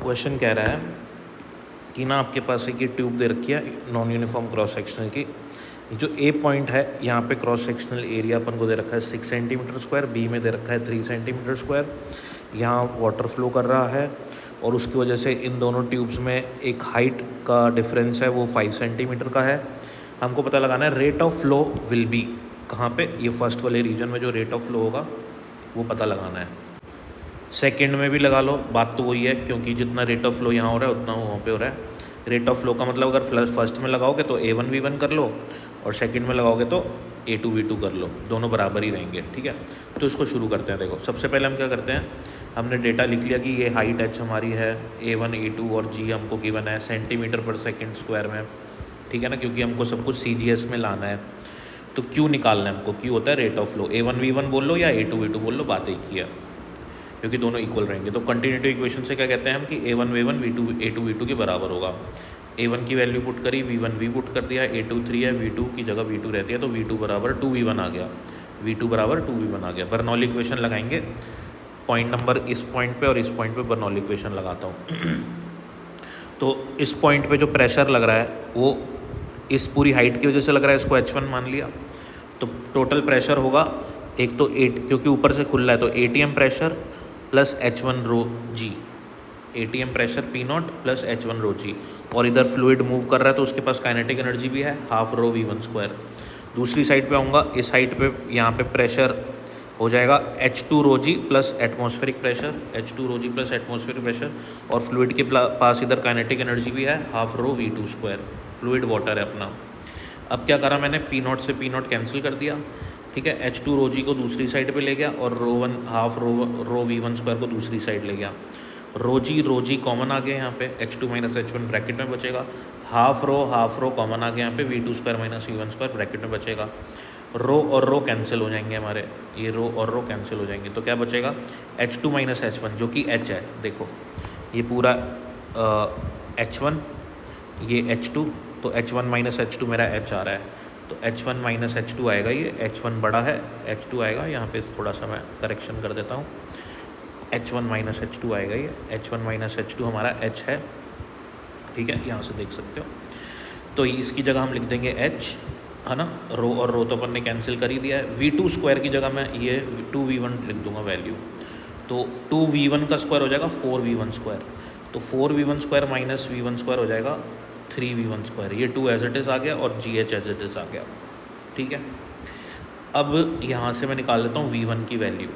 Question कह रहा है कि ना आपके पास एक ये ट्यूब दे रखी है नॉन यूनिफॉर्म क्रॉस सेक्शनल की। जो ए पॉइंट है यहाँ पे क्रॉस सेक्शनल एरिया अपन को दे रखा है 6 सेंटीमीटर स्क्वायर, बी में दे रखा है 3 सेंटीमीटर स्क्वायर। यहाँ वाटर फ्लो कर रहा है और उसकी वजह से इन दोनों ट्यूब्स में एक हाइट का डिफरेंस है, वो 5 सेंटीमीटर का है। हमको पता लगाना है rate of flow will be कहाँ पे, ये फर्स्ट वाले रीजन में जो रेट ऑफ फ्लो होगा वो पता लगाना है। सेकंड में भी लगा लो, बात तो वही है, क्योंकि जितना रेट ऑफ फ्लो यहाँ हो रहा है उतना वहाँ पे हो रहा है। रेट ऑफ फ्लो का मतलब अगर फर्स्ट में लगाओगे तो A1 V1 कर लो और सेकंड में लगाओगे तो A2 V2 कर लो, दोनों बराबर ही रहेंगे। ठीक है, तो इसको शुरू करते हैं। देखो सबसे पहले हम क्या करते हैं, हमने डेटा लिख लिया कि ये हाइट h हमारी है, A1 A2 और g हमको गिवन है सेंटीमीटर पर सेकेंड स्क्वायर में। ठीक है ना, क्योंकि हमको सब कुछ CGS में लाना है। तो Q निकालना है हमको, Q होता है rate of flow. A1 V1 बोल लो या A2 V2 बोल लो, बात एक ही है, क्योंकि दोनों इक्वल रहेंगे। तो कंटिन्यूटी इक्वेशन से क्या कहते हैं हम कि A1 V1 A2 V2 के बराबर होगा। A1 की वैल्यू पुट करी, V1 V पुट कर दिया, A2 3 है, V2 की जगह V2 रहती है, तो V2 बराबर 2V1 आ गया, V2 बराबर 2V1 आ गया। बर्नौली इक्वेशन लगाएंगे पॉइंट नंबर इस पॉइंट पे और इस पॉइंट पे बर्नौली इक्वेशन लगाता हूँ। तो इस पॉइंट पे जो प्रेशर लग रहा है वो इस पूरी हाइट की वजह से लग रहा है, इसको H1 मान लिया। तो टोटल प्रेशर होगा एक तो 8, क्योंकि ऊपर से खुल रहा है, तो ATM प्रेशर प्लस H1 रो जी, ATM pressure P0 plus H1 रो जी। और इधर फ्लूइड मूव कर रहा है तो उसके पास काइनेटिक एनर्जी भी है, हाफ रो V1 स्क्वायर। दूसरी साइड पे आऊँगा, इस साइड पे यहाँ पे प्रेशर हो जाएगा H2 रो जी प्लस एटमॉस्फेरिक प्रेशर, H2 रो जी प्लस एटमॉस्फेरिक प्रेशर। और फ्लूइड के पास इधर काइनेटिक एनर्जी भी है, half rho V2 square. Fluid water है अपना। अब क्या करा मैंने, P0 से P0 कैंसिल कर दिया। ठीक है, H2 रो जी को दूसरी साइड पे ले गया और हाफ रो V1 स्क्वायर को दूसरी साइड ले गया। रो जी कॉमन आ गया यहाँ पे, H2 माइनस H1 ब्रैकेट में बचेगा। हाफ रो कॉमन आ गया यहाँ पे, V2 square minus V1 square bracket में बचेगा। रो और रो कैंसिल हो जाएंगे हमारे, ये रो और रो कैंसिल हो जाएंगे। तो क्या बचेगा, H2 माइनस H1 जो कि H है। देखो ये पूरा H1, ये H2, तो H1 माइनस H2 मेरा H आ रहा है, तो H1 माइनस H2 आएगा। ये H1 बड़ा है, H2 आएगा। यहाँ पे थोड़ा सा मैं करेक्शन कर देता हूँ, H1 माइनस H2 आएगा। ये H1 माइनस H2 हमारा H है। ठीक है, यहाँ से देख सकते हो। तो इसकी जगह हम लिख देंगे H, है ना। रो और रो तो अपन ने कैंसिल कर ही दिया है। V2 स्क्वायर की जगह मैं ये 2V1 लिख दूंगा वैल्यू, तो 2V1 का स्क्वायर हो जाएगा 4V1 स्क्वायर। तो 4V1 square minus V1 square हो जाएगा 3V1 स्क्वायर। ये 2 एज इट इज़ आ गया और GH एज इट इज़ आ गया। ठीक है, अब यहाँ से मैं निकाल लेता हूँ V1 की वैल्यू।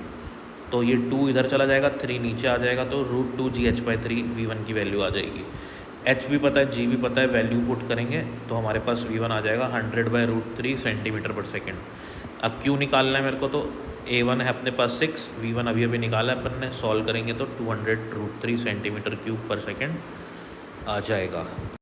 तो ये 2 इधर चला जाएगा, 3 नीचे आ जाएगा, तो √2GH/3 V1 की वैल्यू आ जाएगी। H भी पता है, G भी पता है, वैल्यू पुट करेंगे तो हमारे पास V1 आ जाएगा 100/√3 सेंटीमीटर पर सेकेंड। अब Q निकालना है मेरे को, तो A1 है अपने पास 6, V1 अभी अभी निकाला है अपन ने, सॉल्व करेंगे तो 200√3 सेंटीमीटर क्यूब पर सेकेंड आ जाएगा।